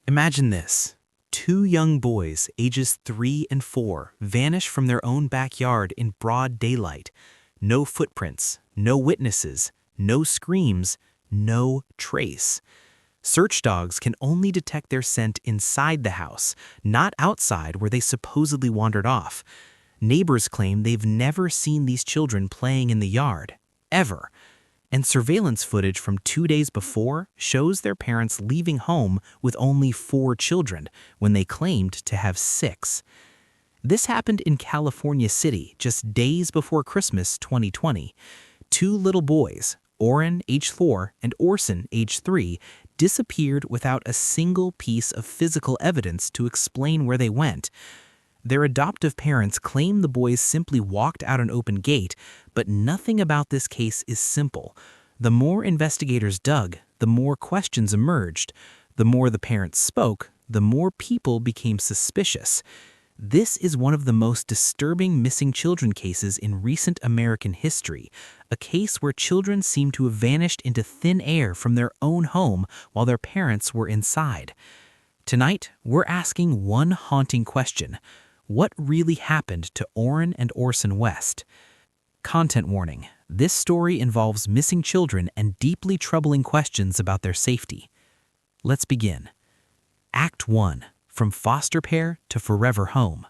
Imagine this. Two young boys, ages 3 and 4, vanish from their own backyard in broad daylight. No footprints, no witnesses, no screams, no trace. Search dogs can only detect their scent inside the house, not outside where they supposedly wandered off. Neighbors claim they've never seen these children playing in the yard, ever. And surveillance footage from 2 days before shows their parents leaving home with only 4 children when they claimed to have 6. This happened in California City just days before Christmas 2020. 2 little boys, Orrin, age 4, and Orson, age 3, disappeared without a single piece of physical evidence to explain where they went. Their adoptive parents claim the boys simply walked out an open gate, but nothing about this case is simple. The more investigators dug, the more questions emerged. The more the parents spoke, the more people became suspicious. This is one of the most disturbing missing children cases in recent American history, a case where children seem to have vanished into thin air from their own home while their parents were inside. Tonight, we're asking one haunting question. What really happened to Orrin and Orson West? Content warning. This story involves missing children and deeply troubling questions about their safety. Let's begin. Act 1. From foster care to forever home.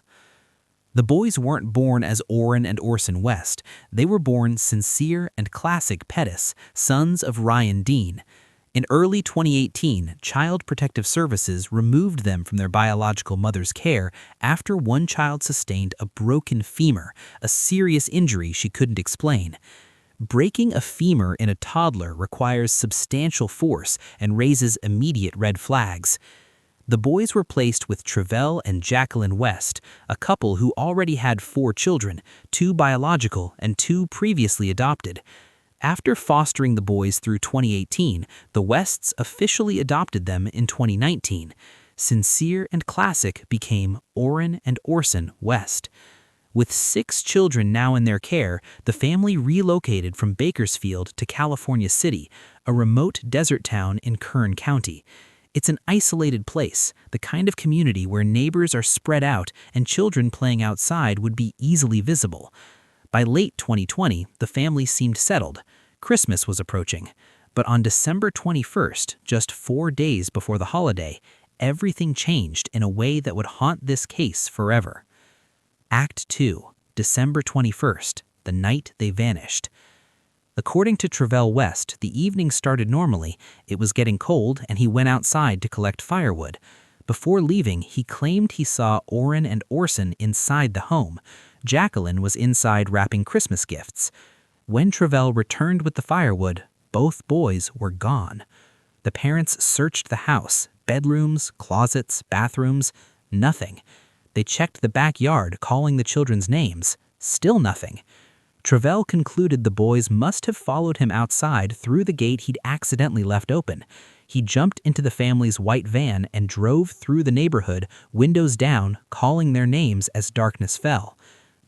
The boys weren't born as Orrin and Orson West. They were born Sincere and Classic Pettis, sons of Ryan Dean. In early 2018, Child Protective Services removed them from their biological mother's care after one child sustained a broken femur, a serious injury she couldn't explain. Breaking a femur in a toddler requires substantial force and raises immediate red flags. The boys were placed with Travell and Jacqueline West, a couple who already had 4 children, 2 biological and 2 previously adopted. After fostering the boys through 2018, the Wests officially adopted them in 2019. Sincere and Classic became Orrin and Orson West. With 6 children now in their care, the family relocated from Bakersfield to California City, a remote desert town in Kern County. It's an isolated place, the kind of community where neighbors are spread out and children playing outside would be easily visible. By late 2020, the family seemed settled. Christmas was approaching. But on December 21st, just 4 days before the holiday, everything changed in a way that would haunt this case forever. Act 2, December 21st, the night they vanished. According to Travell West, the evening started normally. It was getting cold, and he went outside to collect firewood. Before leaving, he claimed he saw Orrin and Orson inside the home. Jacqueline was inside wrapping Christmas gifts. When Travell returned with the firewood, both boys were gone. The parents searched the house, bedrooms, closets, bathrooms, nothing. They checked the backyard, calling the children's names, still nothing. Travell concluded the boys must have followed him outside through the gate he'd accidentally left open. He jumped into the family's white van and drove through the neighborhood, windows down, calling their names as darkness fell.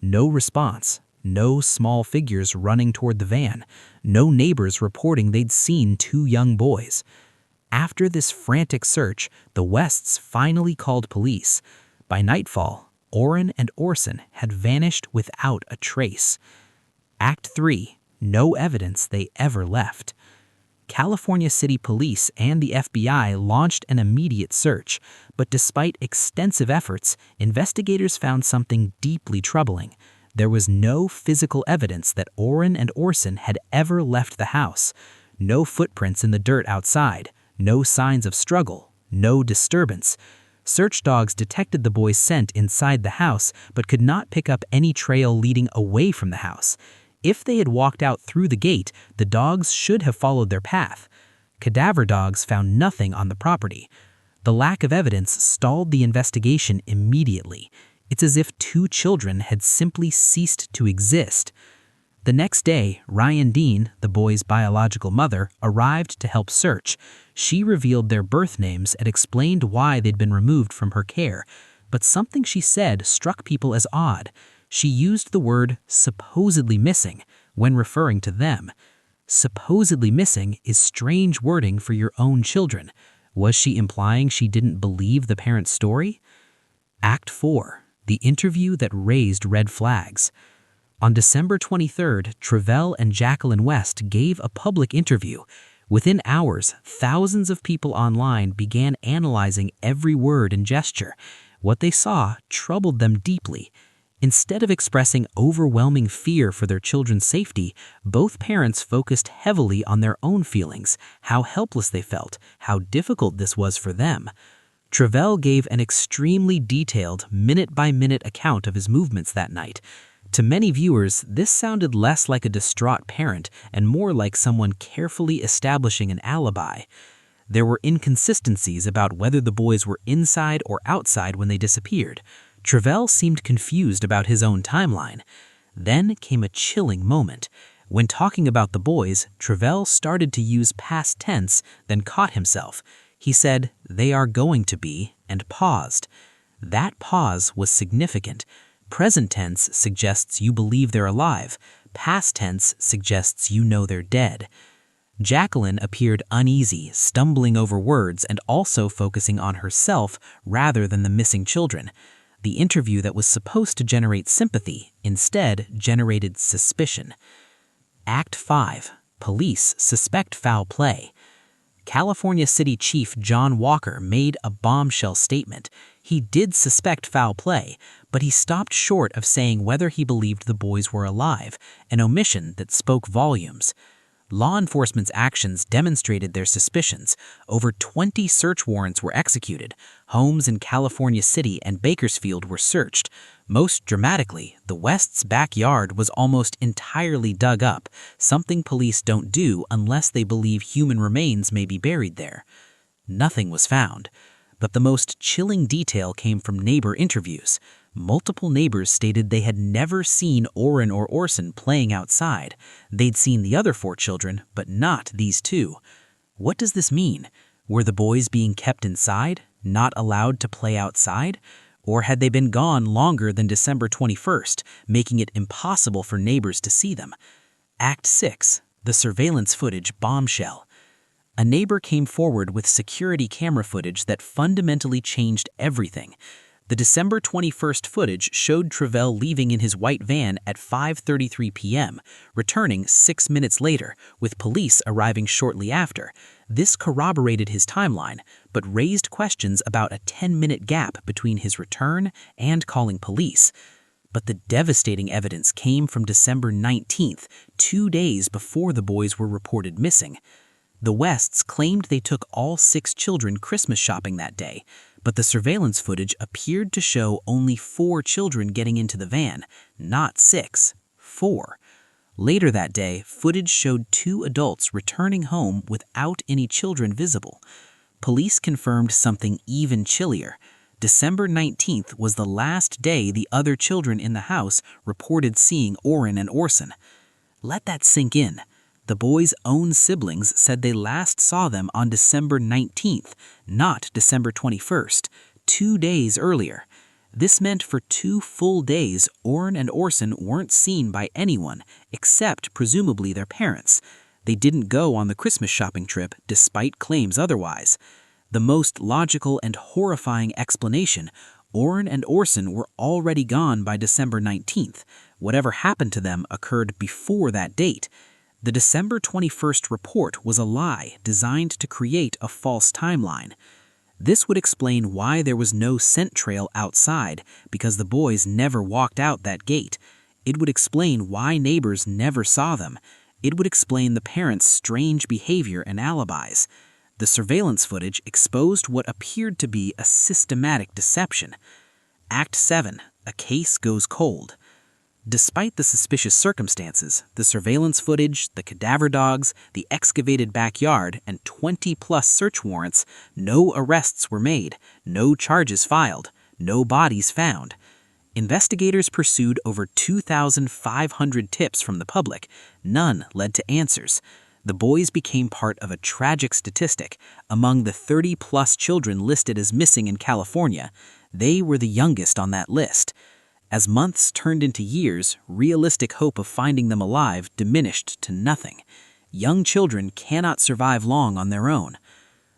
No response, no small figures running toward the van, no neighbors reporting they'd seen 2 young boys. After this frantic search, the Wests finally called police. By nightfall, Orrin and Orson had vanished without a trace. Act 3. No evidence they ever left. California City Police and the FBI launched an immediate search, but despite extensive efforts, investigators found something deeply troubling. There was no physical evidence that Orrin and Orson had ever left the house. No footprints in the dirt outside, no signs of struggle, no disturbance. Search dogs detected the boys' scent inside the house, but could not pick up any trail leading away from the house. If they had walked out through the gate, the dogs should have followed their path. Cadaver dogs found nothing on the property. The lack of evidence stalled the investigation immediately. It's as if 2 children had simply ceased to exist. The next day, Ryan Dean, the boys' biological mother, arrived to help search. She revealed their birth names and explained why they'd been removed from her care. But something she said struck people as odd. She used the word supposedly missing when referring to them. Supposedly missing is strange wording for your own children. Was she implying she didn't believe the parents' story? Act 4. The interview that raised red flags. On December 23rd, Travell and Jacqueline West gave a public interview. Within hours, thousands of people online began analyzing every word and gesture. What they saw troubled them deeply. Instead of expressing overwhelming fear for their children's safety, both parents focused heavily on their own feelings, how helpless they felt, how difficult this was for them. Travell gave an extremely detailed, minute-by-minute account of his movements that night. To many viewers, this sounded less like a distraught parent and more like someone carefully establishing an alibi. There were inconsistencies about whether the boys were inside or outside when they disappeared. Travell seemed confused about his own timeline. Then came a chilling moment. When talking about the boys, Travell started to use past tense, then caught himself. He said, "They are going to be," and paused. That pause was significant. Present tense suggests you believe they're alive. Past tense suggests you know they're dead. Jacqueline appeared uneasy, stumbling over words and also focusing on herself rather than the missing children. The interview that was supposed to generate sympathy instead generated suspicion. Act 5. Police suspect foul play. California City Chief John Walker made a bombshell statement. He did suspect foul play, but he stopped short of saying whether he believed the boys were alive, an omission that spoke volumes. Law enforcement's actions demonstrated their suspicions. Over 20 search warrants were executed. Homes in California City and Bakersfield were searched. Most dramatically, the West's backyard was almost entirely dug up, something police don't do unless they believe human remains may be buried there. Nothing was found. But the most chilling detail came from neighbor interviews. Multiple neighbors stated they had never seen Orrin or Orson playing outside. They'd seen the other 4 children, but not these 2. What does this mean? Were the boys being kept inside, not allowed to play outside? Or had they been gone longer than December 21st, making it impossible for neighbors to see them? Act 6. The surveillance footage bombshell. A neighbor came forward with security camera footage that fundamentally changed everything. The December 21st footage showed Travell leaving in his white van at 5:33 p.m., returning 6 minutes later, with police arriving shortly after. This corroborated his timeline, but raised questions about a 10-minute gap between his return and calling police. But the devastating evidence came from December 19th, 2 days before the boys were reported missing. The Wests claimed they took all 6 children Christmas shopping that day, but the surveillance footage appeared to show only 4 children getting into the van, not 6, 4. Later that day, footage showed 2 adults returning home without any children visible. Police confirmed something even chillier. December 19th was the last day the other children in the house reported seeing Orrin and Orson. Let that sink in. The boys' own siblings said they last saw them on December 19th, not December 21st, 2 days earlier. This meant for 2 full days, Orrin and Orson weren't seen by anyone, except presumably their parents. They didn't go on the Christmas shopping trip, despite claims otherwise. The most logical and horrifying explanation, Orrin and Orson were already gone by December 19th. Whatever happened to them occurred before that date. The December 21st report was a lie designed to create a false timeline. This would explain why there was no scent trail outside, because the boys never walked out that gate. It would explain why neighbors never saw them. It would explain the parents' strange behavior and alibis. The surveillance footage exposed what appeared to be a systematic deception. Act 7. A case goes cold. Despite the suspicious circumstances, the surveillance footage, the cadaver dogs, the excavated backyard, and 20-plus search warrants, no arrests were made, no charges filed, no bodies found. Investigators pursued over 2,500 tips from the public. None led to answers. The boys became part of a tragic statistic. Among the 30-plus children listed as missing in California, they were the youngest on that list. As months turned into years, realistic hope of finding them alive diminished to nothing. Young children cannot survive long on their own.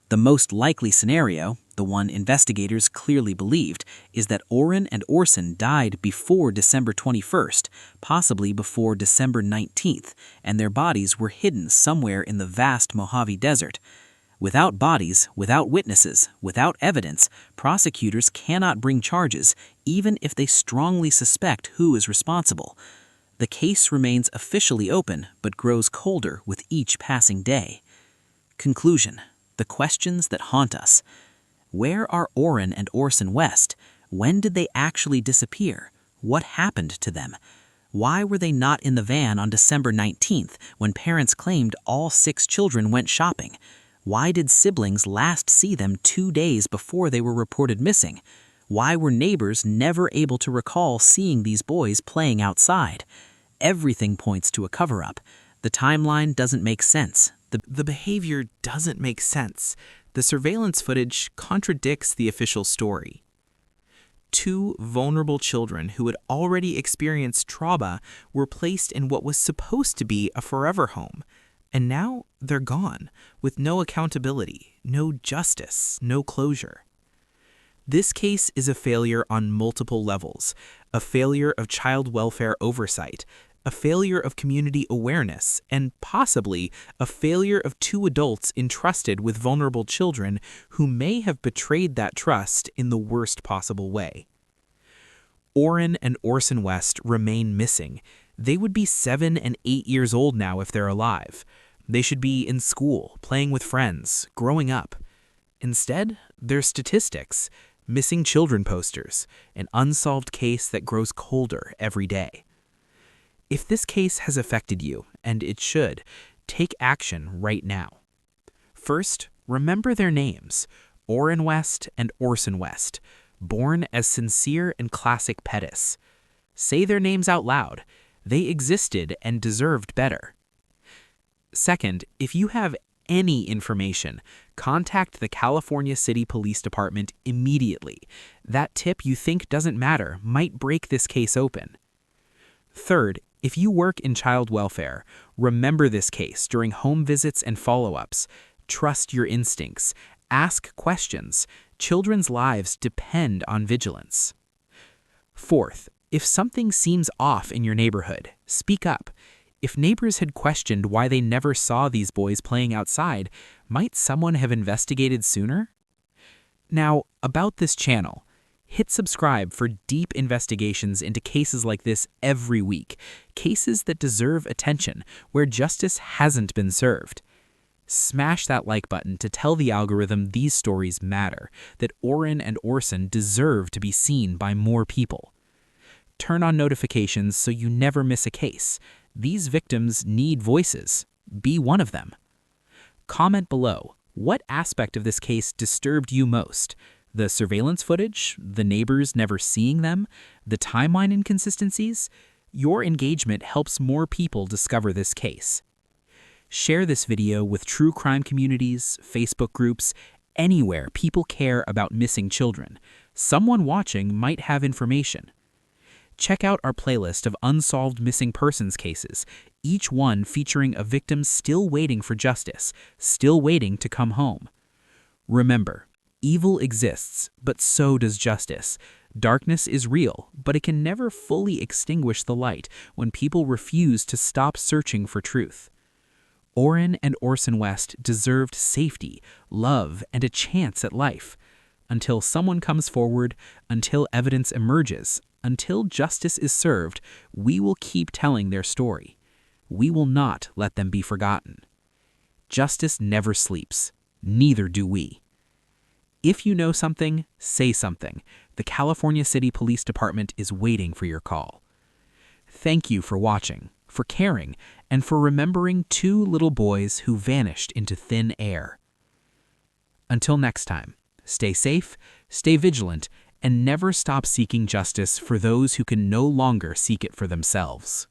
The most likely scenario, the one investigators clearly believed, is that Orrin and Orson died before December 21st, possibly before December 19th, and their bodies were hidden somewhere in the vast Mojave Desert. Without bodies, without witnesses, without evidence, prosecutors cannot bring charges, even if they strongly suspect who is responsible. The case remains officially open, but grows colder with each passing day. Conclusion: the questions that haunt us. Where are Orrin and Orson West? When did they actually disappear? What happened to them? Why were they not in the van on December 19th when parents claimed all 6 children went shopping? Why did siblings last see them 2 days before they were reported missing? Why were neighbors never able to recall seeing these boys playing outside? Everything points to a cover-up. The timeline doesn't make sense. The behavior doesn't make sense. The surveillance footage contradicts the official story. 2 vulnerable children who had already experienced trauma were placed in what was supposed to be a forever home. And now they're gone, with no accountability, no justice, no closure. This case is a failure on multiple levels: a failure of child welfare oversight, a failure of community awareness, and possibly a failure of 2 adults entrusted with vulnerable children who may have betrayed that trust in the worst possible way. Orrin and Orson West remain missing. They would be 7 and 8 years old now if they're alive. They should be in school, playing with friends, growing up. Instead, they're statistics, missing children posters, an unsolved case that grows colder every day. If this case has affected you, and it should, take action right now. First, remember their names: Orrin West and Orson West, born as sincere and classic Pettis. Say their names out loud. They existed and deserved better. Second, if you have any information, contact the California City Police Department immediately. That tip you think doesn't matter might break this case open. Third, if you work in child welfare, remember this case during home visits and follow-ups. Trust your instincts. Ask questions. Children's lives depend on vigilance. Fourth, if something seems off in your neighborhood, speak up. If neighbors had questioned why they never saw these boys playing outside, might someone have investigated sooner? Now, about this channel. Hit subscribe for deep investigations into cases like this every week, cases that deserve attention, where justice hasn't been served. Smash that like button to tell the algorithm these stories matter, that Orrin and Orson deserve to be seen by more people. Turn on notifications so you never miss a case. These victims need voices. Be one of them. Comment below, what aspect of this case disturbed you most? The surveillance footage? The neighbors never seeing them? The timeline inconsistencies? Your engagement helps more people discover this case. Share this video with true crime communities, Facebook groups, anywhere people care about missing children. Someone watching might have information. Check out our playlist of unsolved missing persons cases, each one featuring a victim still waiting for justice, still waiting to come home. Remember, evil exists, but so does justice. Darkness is real, but it can never fully extinguish the light when people refuse to stop searching for truth. Orrin and Orson West deserved safety, love, and a chance at life. Until someone comes forward, until evidence emerges, until justice is served, we will keep telling their story. We will not let them be forgotten. Justice never sleeps. Neither do we. If you know something, say something. The California City Police Department is waiting for your call. Thank you for watching, for caring, and for remembering 2 little boys who vanished into thin air. Until next time, stay safe, stay vigilant, and never stop seeking justice for those who can no longer seek it for themselves.